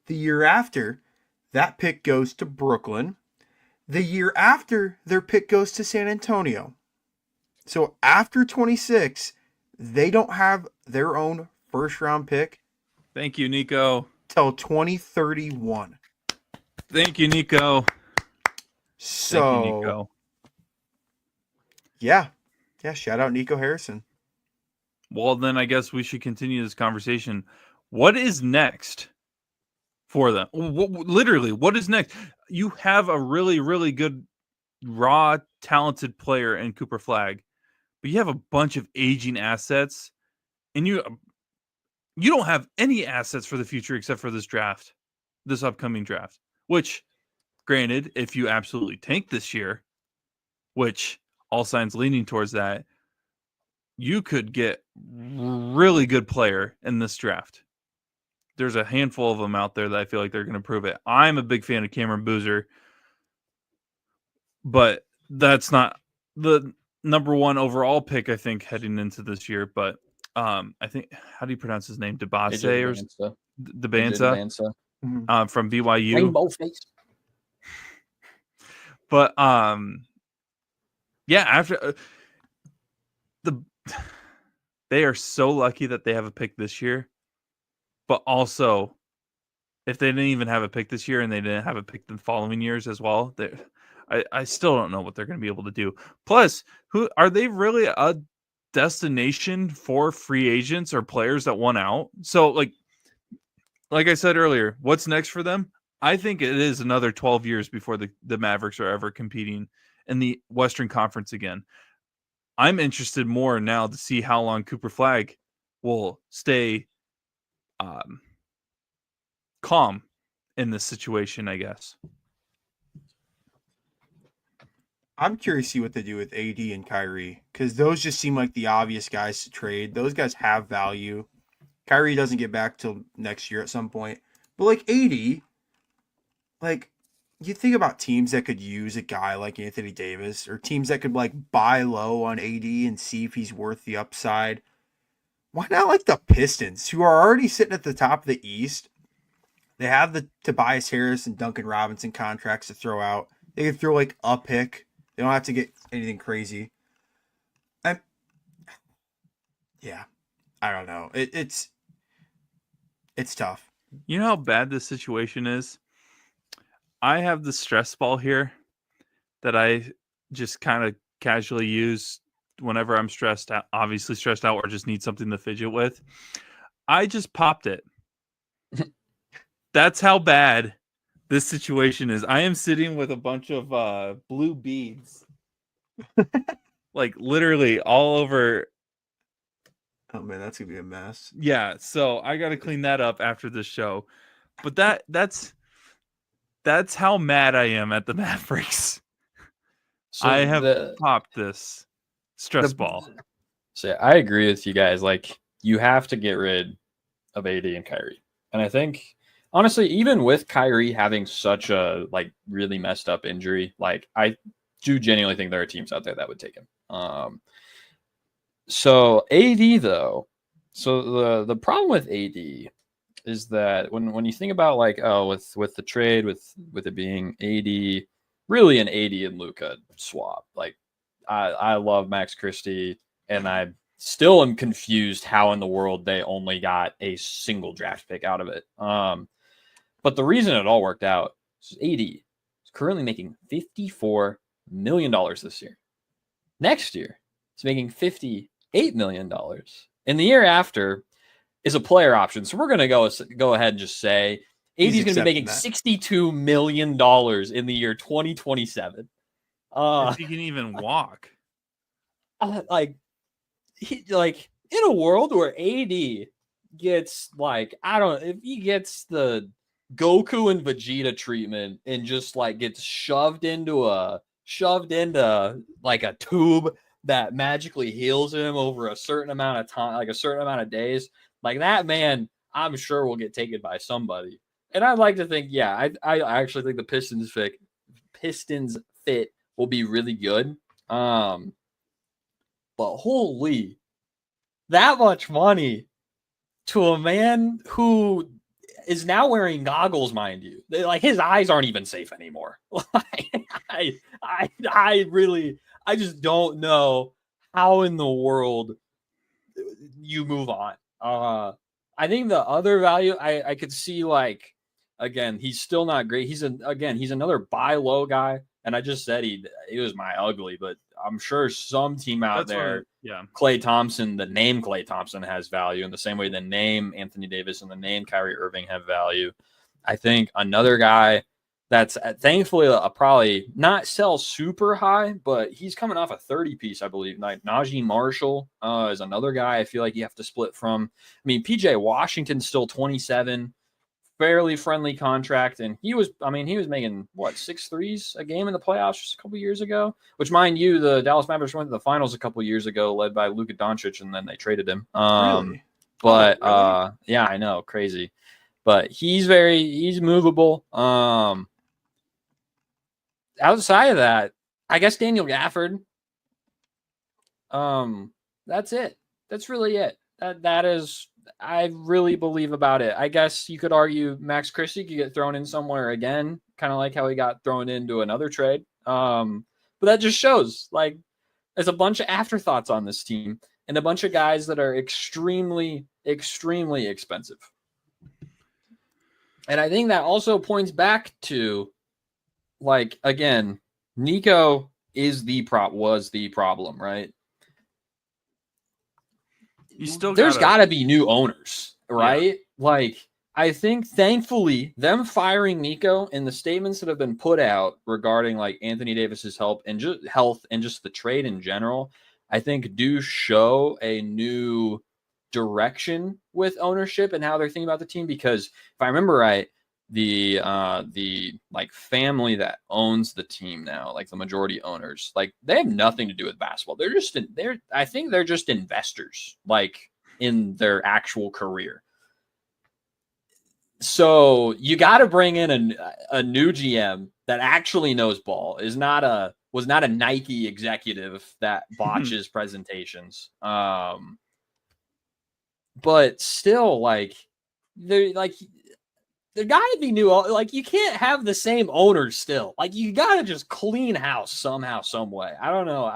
The year after, that pick goes to Brooklyn. The year after, their pick goes to San Antonio. So after 26, they don't have their own first round pick. Thank you, Nico. Till 2031. Thank you, Nico. So, thank you, Nico. Yeah, shout out Nico Harrison. Well, then I guess we should continue this conversation. What is next for them? Literally, what is next? You have a really, really good, raw, talented player in Cooper Flag, but you have a bunch of aging assets, and you don't have any assets for the future except for this upcoming draft, which, granted, if you absolutely tank this year, which all signs leaning towards that, you could get really good player in this draft. There's a handful of them out there that I feel like they're going to prove it. I'm a big fan of Cameron Boozer, but that's not the number 1 overall pick, I think, heading into this year. But I think, how do you pronounce his name? Debase AJ or Debanza. Debanza Debanza. from BYU. Rainbow face. But yeah, after they are so lucky that they have a pick this year. But also, if they didn't even have a pick this year and they didn't have a pick the following years as well, I still don't know what they're going to be able to do. Plus, who are they really a destination for free agents or players that want out? So like I said earlier, what's next for them? I think it is another 12 years before the Mavericks are ever competing in the Western Conference again. I'm interested more now to see how long Cooper Flagg will stay calm in this situation, I guess. I'm curious to see what they do with AD and Kyrie, because those just seem like the obvious guys to trade. Those guys have value. Kyrie doesn't get back till next year at some point. But like AD, like you think about teams that could use a guy like Anthony Davis, or teams that could like buy low on AD and see if he's worth the upside. Why not like the Pistons, who are already sitting at the top of the East? They have the Tobias Harris and Duncan Robinson contracts to throw out. They can throw like a pick. They don't have to get anything crazy. Yeah, I don't know. It's tough. You know how bad this situation is? I have the stress ball here that I just kind of casually use whenever I'm stressed out, obviously stressed out, or just need something to fidget with. I just popped it. That's how bad this situation is. I am sitting with a bunch of blue beads, like literally all over. Oh man, that's gonna be a mess. Yeah, so I got to clean that up after this show. But that's how mad I am at the Mavericks. So I have popped this stress ball. So I agree with you guys. Like, you have to get rid of AD and Kyrie. And I think, honestly, even with Kyrie having such a like really messed up injury, like I do genuinely think there are teams out there that would take him. So AD though, so the problem with AD is that when you think about like, oh, with the trade with it being AD, really an AD and Luka swap. Like I love Max Christie, and I still am confused how in the world they only got a single draft pick out of it. But the reason it all worked out is AD is currently making $54 million this year. Next year, it's making $58 million. And the year after is a player option. So we're going to go ahead and just say AD is going to be making $62 million in the year 2027. If he can even walk. Like in a world where AD gets like, I don't know, if he gets the Goku and Vegeta treatment and just like gets shoved into like a tube that magically heals him over a certain amount of time, like a certain amount of days, like that man, I'm sure will get taken by somebody. And I'd like to think, yeah, I actually think the Pistons fit will be really good. But holy, that much money to a man who is now wearing goggles, mind you. Like his eyes aren't even safe anymore. I just don't know how in the world you move on. I think the other value I could see, like, again, he's still not great. He's another buy low guy. And I just said he was my ugly, but I'm sure some team out there, Klay Thompson, the name Klay Thompson has value in the same way the name Anthony Davis and the name Kyrie Irving have value. I think another guy that's thankfully probably not sell super high, but he's coming off a 30 piece, I believe. Like Najee Marshall is another guy I feel like you have to split from. I mean, PJ Washington's still 27. Fairly friendly contract, and he was making what 6 threes a game in the playoffs just a couple years ago, which, mind you, the Dallas Mavericks went to the finals a couple years ago, led by Luka Doncic, and then they traded him. Really? But yeah, I know, crazy, but he's movable. Outside of that, I guess Daniel Gafford. That's it. That's really it. That is, I really believe about it. I guess you could argue Max Christie could get thrown in somewhere again, kind of like how he got thrown into another trade. But that just shows like there's a bunch of afterthoughts on this team and a bunch of guys that are extremely, extremely expensive. And I think that also points back to, like, again, Nico was the problem, right? There's got to be new owners, right? Yeah. Like, I think, thankfully, them firing Nico and the statements that have been put out regarding like Anthony Davis's health and just the trade in general, I think do show a new direction with ownership and how they're thinking about the team. Because if I remember right, the like family that owns the team now, like the majority owners, like they have nothing to do with basketball. I think they're just investors, like in their actual career. So you got to bring in a new GM that actually knows ball, was not a Nike executive that botches presentations. But still, like there got to be new. Like you can't have the same owners still. Like you got to just clean house somehow, some way. I don't know.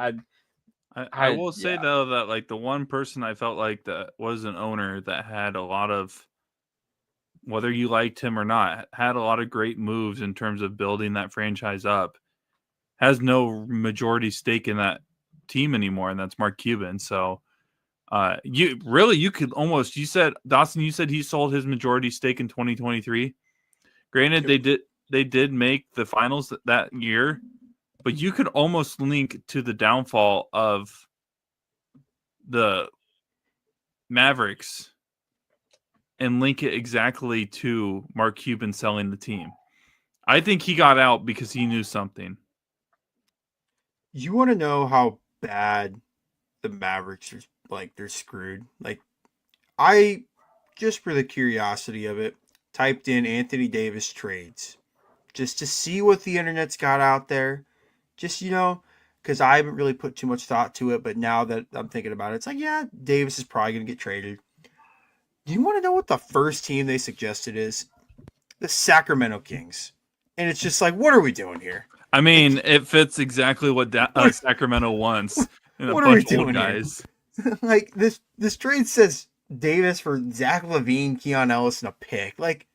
I will say though that like the one person I felt like that was an owner that had a lot of, whether you liked him or not, had a lot of great moves in terms of building that franchise up, has no majority stake in that team anymore, and that's Mark Cuban. So you could almost, you said, Dawson, you said he sold his majority stake in 2023. Granted, they did make the finals that year, but you could almost link to the downfall of the Mavericks and link it exactly to Mark Cuban selling the team. I think he got out because he knew something. You want to know how bad the Mavericks are? Like, they're screwed. Like, I, just for the curiosity of it, typed in Anthony Davis trades just to see what the internet's got out there. Just, because I haven't really put too much thought to it, but now that I'm thinking about it, it's like, yeah, Davis is probably going to get traded. Do you want to know what the first team they suggested is? The Sacramento Kings. And it's just like, what are we doing here? I mean, it fits exactly what Sacramento wants. What are we doing, guys? Like, this trade says Davis for Zach LaVine, Keon Ellis, and a pick. Like,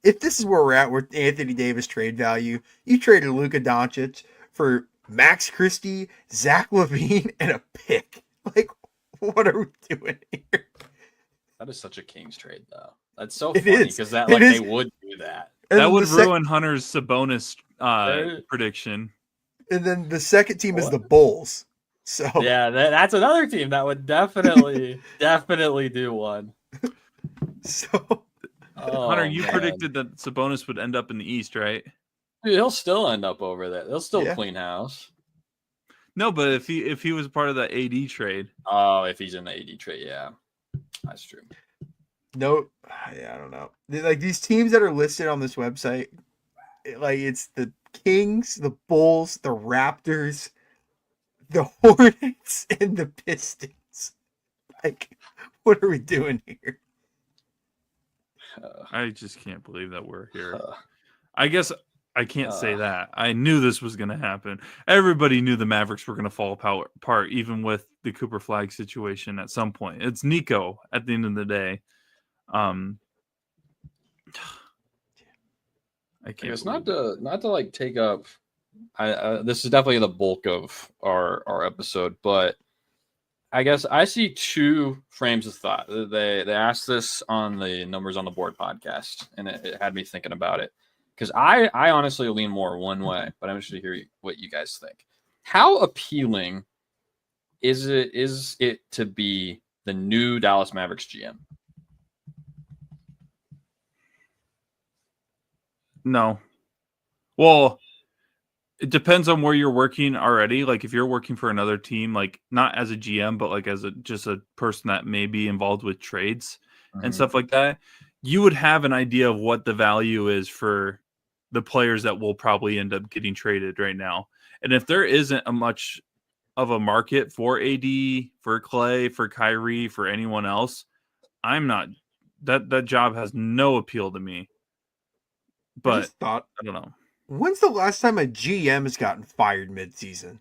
if this is where we're at with Anthony Davis trade value, you traded Luka Doncic for Max Christie, Zach LaVine, and a pick. Like, what are we doing here? That is such a Kings trade, though. That's so funny because they would do that. And that would ruin Hunter's Sabonis prediction. And then the second team is the Bulls. So yeah, that's another team that would definitely do one. So Hunter, you predicted that Sabonis would end up in the East, right? Dude, he'll still end up over there. They'll still clean house. No, but if he was part of that AD trade. Oh, if he's in the AD trade, yeah. That's true. No, yeah, I don't know. Like these teams that are listed on this website, like it's the Kings, the Bulls, the Raptors, the Hornets, and the Pistons. Like, what are we doing here? I just can't believe that we're here. I guess I can't say that. I knew this was going to happen. Everybody knew the Mavericks were going to fall apart, even with the Cooper Flag situation at some point. It's Nico at the end of the day. I can't. It's not to like take up. This is definitely the bulk of our episode, but I guess I see two frames of thought. They asked this on the Numbers on the Board podcast, and it had me thinking about it. Because I honestly lean more one way, but I'm interested to hear what you guys think. How appealing is it to be the new Dallas Mavericks GM? No. Well, it depends on where you're working already. Like if you're working for another team, like not as a GM, but like as just a person that may be involved with trades and stuff like that, you would have an idea of what the value is for the players that will probably end up getting traded right now. And if there isn't a much of a market for AD, for Klay, for Kyrie, for anyone else, I'm not that job has no appeal to me. I But just thought, I don't know. when's the last time a GM has gotten fired mid-season?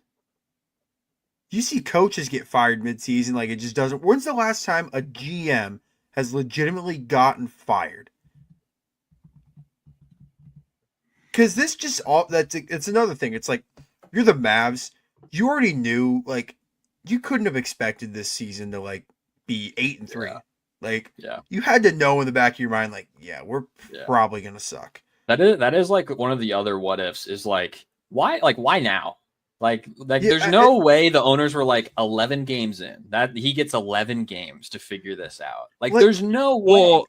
You see coaches get fired mid-season, like it just doesn't. When's the last time a GM has legitimately gotten fired? Because this just it's another thing. It's like you're the Mavs. You already knew, like, you couldn't have expected this season to like be 8-3. Yeah. Like, Yeah. you had to know in the back of your mind, like, yeah, we're probably gonna suck. That is like one of the other what ifs is like why now? Like there's no way the owners were like 11 games in that he gets 11 games to figure this out. Like there's no way. Well,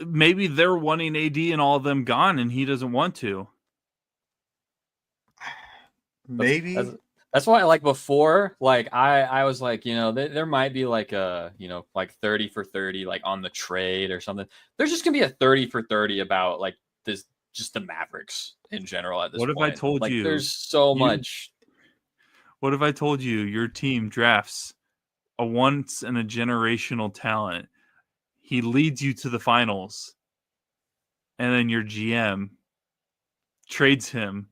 maybe they're wanting AD and all of them gone, and he doesn't want to. Maybe that's why, like before, like I was like, there might be like a like 30 for 30 like on the trade or something. There's just gonna be a 30 for 30 about like this, just the Mavericks in general at this point. What if I told like, you there's so much? What if I told you your team drafts a once in a generational talent? He leads you to the finals, and then your GM trades him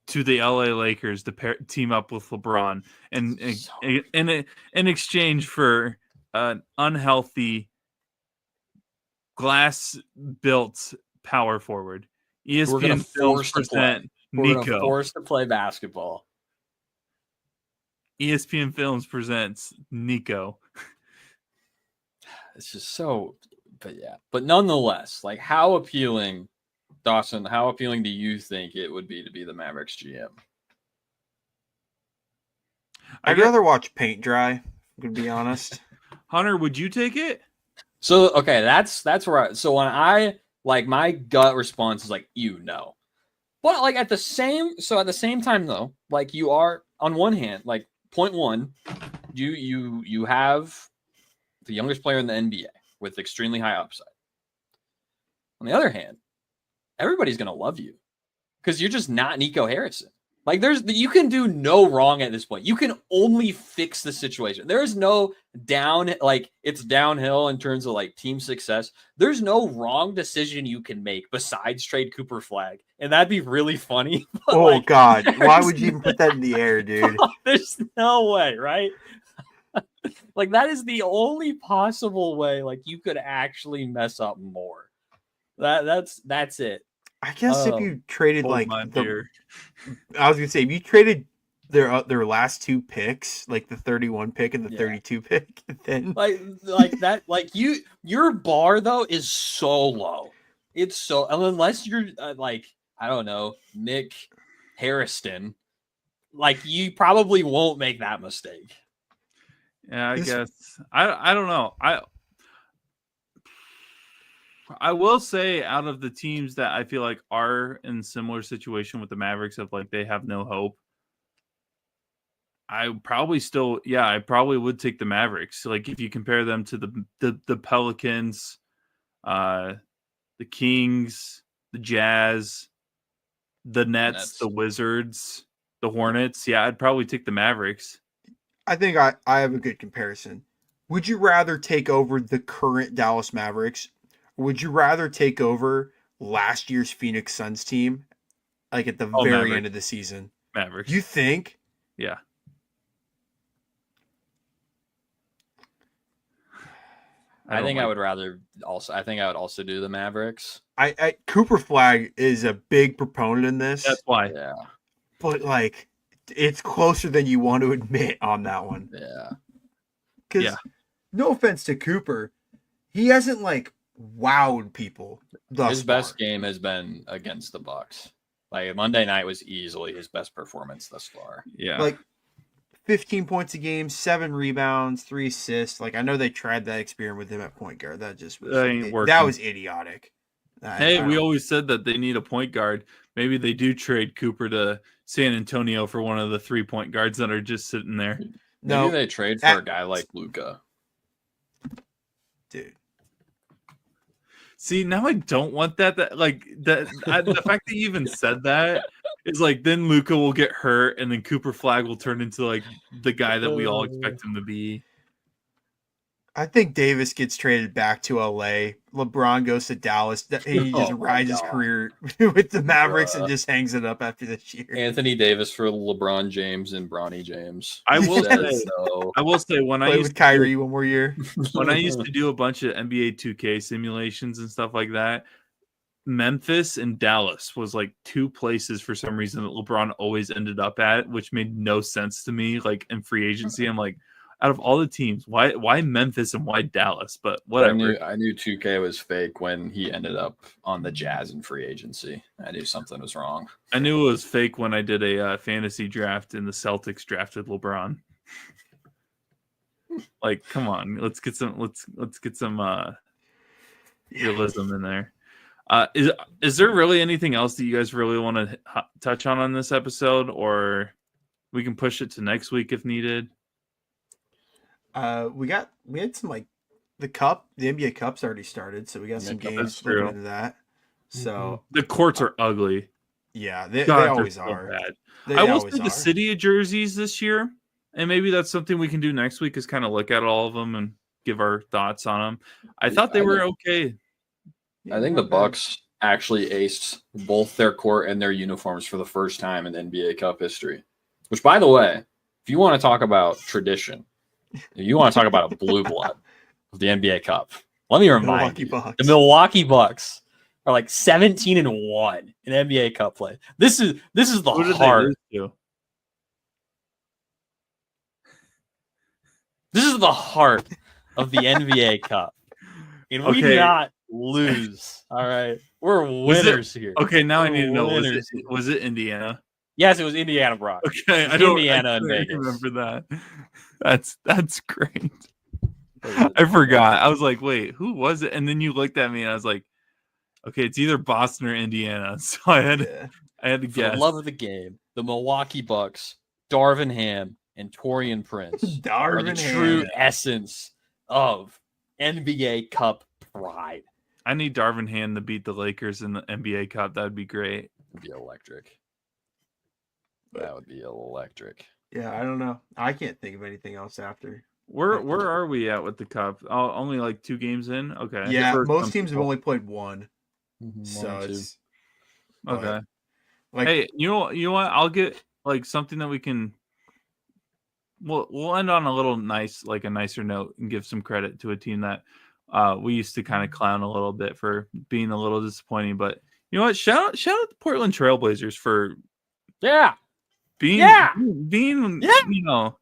to the LA Lakers to team up with LeBron, and in exchange for an unhealthy glass-built power forward. ESPN Films present Nico. We're gonna force to play basketball. ESPN Films presents Nico. It's just so, but nonetheless, like how appealing, Dawson, how appealing do you think it would be to be the Mavericks GM? I'd rather watch paint dry, to be honest. Hunter, would you take it? So, okay, that's where so when I, like, my gut response is like, but like at the same time though, like you are on one hand, like point one, you have the youngest player in the NBA with extremely high upside. On the other hand, everybody's going to love you because you're just not Nico Harrison. Like you can do no wrong at this point. You can only fix the situation. There is no it's downhill in terms of like team success. There's no wrong decision you can make besides trade Cooper Flag. And that'd be really funny. Oh God. Why would you even put that in the air, dude? There's no way, right? Like that is the only possible way like you could actually mess up more. That's it. I guess if you traded I was gonna say if you traded their last two picks, like the 31 pick and the 32 pick, then like that, like your bar though is so low. It's so unless you're like I don't know Nick Harrison, like you probably won't make that mistake. Yeah, I guess I don't know. I will say out of the teams that I feel like are in similar situation with the Mavericks of like they have no hope, I probably would take the Mavericks. Like if you compare them to the Pelicans, the Kings, the Jazz, the Nets, the Wizards, the Hornets, I'd probably take the Mavericks. I think I have a good comparison. Would you rather take over the current Dallas Mavericks? Would you rather take over last year's Phoenix Suns team, like at the very end of the season? Mavericks. You think? Yeah. I think I would also do the Mavericks. I Cooper Flag is a big proponent in this. That's why. Yeah. But like it's closer than you want to admit on that one. Yeah. Because no offense to Cooper, he hasn't like wowed people. His best game has been against the Bucks. Like Monday night was easily his best performance thus far. Yeah. Like 15 points a game, 7 rebounds, 3 assists. Like I know they tried that experiment with him at point guard. That just was that was idiotic. We always said that they need a point guard. Maybe they do trade Cooper to San Antonio for one of the 3-point guards that are just sitting there. Maybe they trade for a guy like Luka. Dude. See, now I don't want that. The fact that you even said that is like then Luka will get hurt and then Cooper Flag will turn into like the guy that we all expect him to be. I think Davis gets traded back to LA. LeBron goes to Dallas. He just Oh my rides his God. career with the Mavericks and Bruh. just hangs it up after this year. Anthony Davis for LeBron James and Bronny James. I will Says say, no. when I Play used with Kyrie one more year. when I used to do a bunch of NBA 2K simulations and stuff like that, Memphis and Dallas was like two places for some reason that LeBron always ended up at, which made no sense to me. Like in free agency, I'm like, out of all the teams, why Memphis and why Dallas? But whatever. I knew 2K was fake when he ended up on the Jazz in free agency. I knew something was wrong. I knew it was fake when I did a fantasy draft and the Celtics drafted LeBron. Like, come on, let's get some realism in there. Is there really anything else that you guys really want to touch on this episode, or we can push it to next week if needed? We had some like the NBA Cup's already started, so we got some games looking into that. So the courts are ugly. Yeah, they God, always so are. bad. They I will always say the are. city of jerseys this year, and maybe that's something we can do next week is kind of look at all of them and give our thoughts on them. I thought they were okay. I think the Bucks actually aced both their court and their uniforms for the first time in NBA Cup history. Which, by the way, if you want to talk about tradition, if you want to talk about a blue blood of the NBA Cup, let me remind you, the Milwaukee Bucks are like 17-1 in NBA Cup play. This is the heart. This is the heart of the NBA Cup. And we do not lose. All right. We're winners here. Okay, now I need to know, was it Indiana? Yes, it was Indiana, Brock. Okay, I remember that. That's great. I forgot. I was like, wait, who was it? And then you looked at me and I was like, okay, it's either Boston or Indiana. So I had to guess. For the love of the game, the Milwaukee Bucks, Darvin Ham, and Taurean Prince are the true essence of NBA Cup pride. I need Darvin Ham to beat the Lakers in the NBA Cup. That would be great. It'd be electric. That would be electric. Yeah, I don't know. I can't think of anything else after. Where are we at with the Cup? Oh, only like 2 games in? Okay. Yeah, most teams have only played one. So it's okay. Like, hey, you know what? I'll get like something that we can. We'll end on a little a nicer note and give some credit to a team that we used to kind of clown a little bit for being a little disappointing. But you know what? Shout out the Portland Trailblazers for being you know.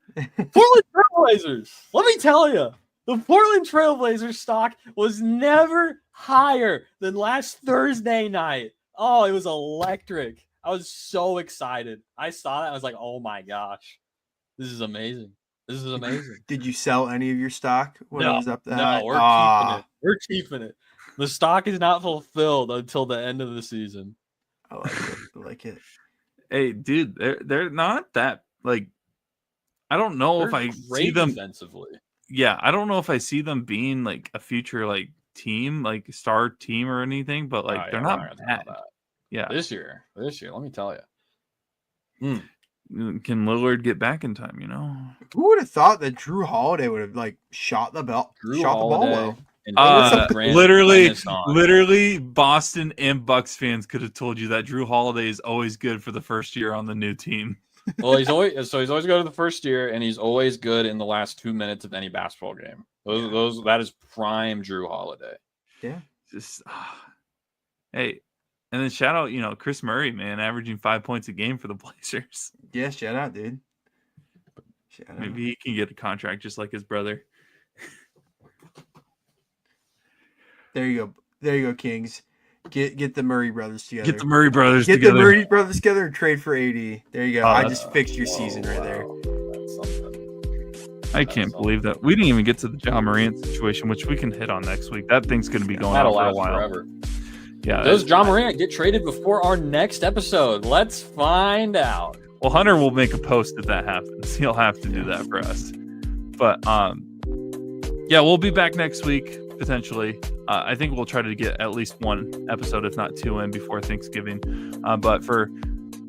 Portland Trailblazers. Let me tell you, the Portland Trailblazers stock was never higher than last Thursday night. Oh, it was electric. I was so excited. I saw that. I was like, oh my gosh, this is amazing. This is amazing. Did you sell any of your stock when it was up that high? No, we're keeping it. We're keeping it. The stock is not fulfilled until the end of the season. I like it. I like it. Hey, dude, they're not that like. I don't know if I see them defensively. Yeah, I don't know if I see them being like a future like team, like star team or anything, but like they're not bad. Yeah, this year, let me tell you. Can Lillard get back in time? You know, who would have thought that Drew Holiday would have like shot the ball well? Literally, Boston and Bucks fans could have told you that Drew Holiday is always good for the first year on the new team. Well, he's always good to the first year, and he's always good in the last 2 minutes of any basketball game. That is prime Drew Holiday. Yeah. Just hey, and then shout out, Chris Murray, man, averaging 5 points a game for the Blazers. Yeah, shout out, dude. Maybe he can get a contract just like his brother. There you go, Kings. Get the Murray brothers together. Get the Murray brothers together and trade for AD. There you go. I just fixed your season right there. That's something. I can't believe that. We didn't even get to the John Morant situation, which we can hit on next week. That thing's going to be going on for a while. Forever. Yeah. Does John Morant get traded before our next episode? Let's find out. Well, Hunter will make a post if that happens. He'll have to do that for us. But yeah, we'll be back next week potentially. I think we'll try to get at least one episode, if not 2, in before Thanksgiving. But for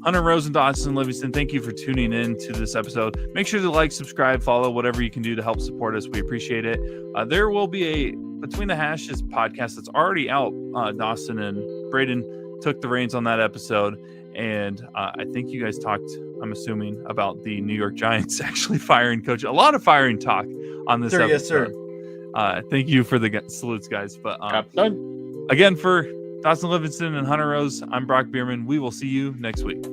Hunter Rose and Dawson Livingston, thank you for tuning in to this episode. Make sure to like, subscribe, follow, whatever you can do to help support us. We appreciate it. There will be a Between the Hashes podcast that's already out. Dawson and Braden took the reins on that episode. And I think you guys talked, I'm assuming, about the New York Giants actually firing coach. A lot of firing talk on this episode. Yes, sir. Thank you for the salutes, guys. But Captain. again, for Dawson Livingston and Hunter Rose, I'm Brock Bierman. We will see you next week.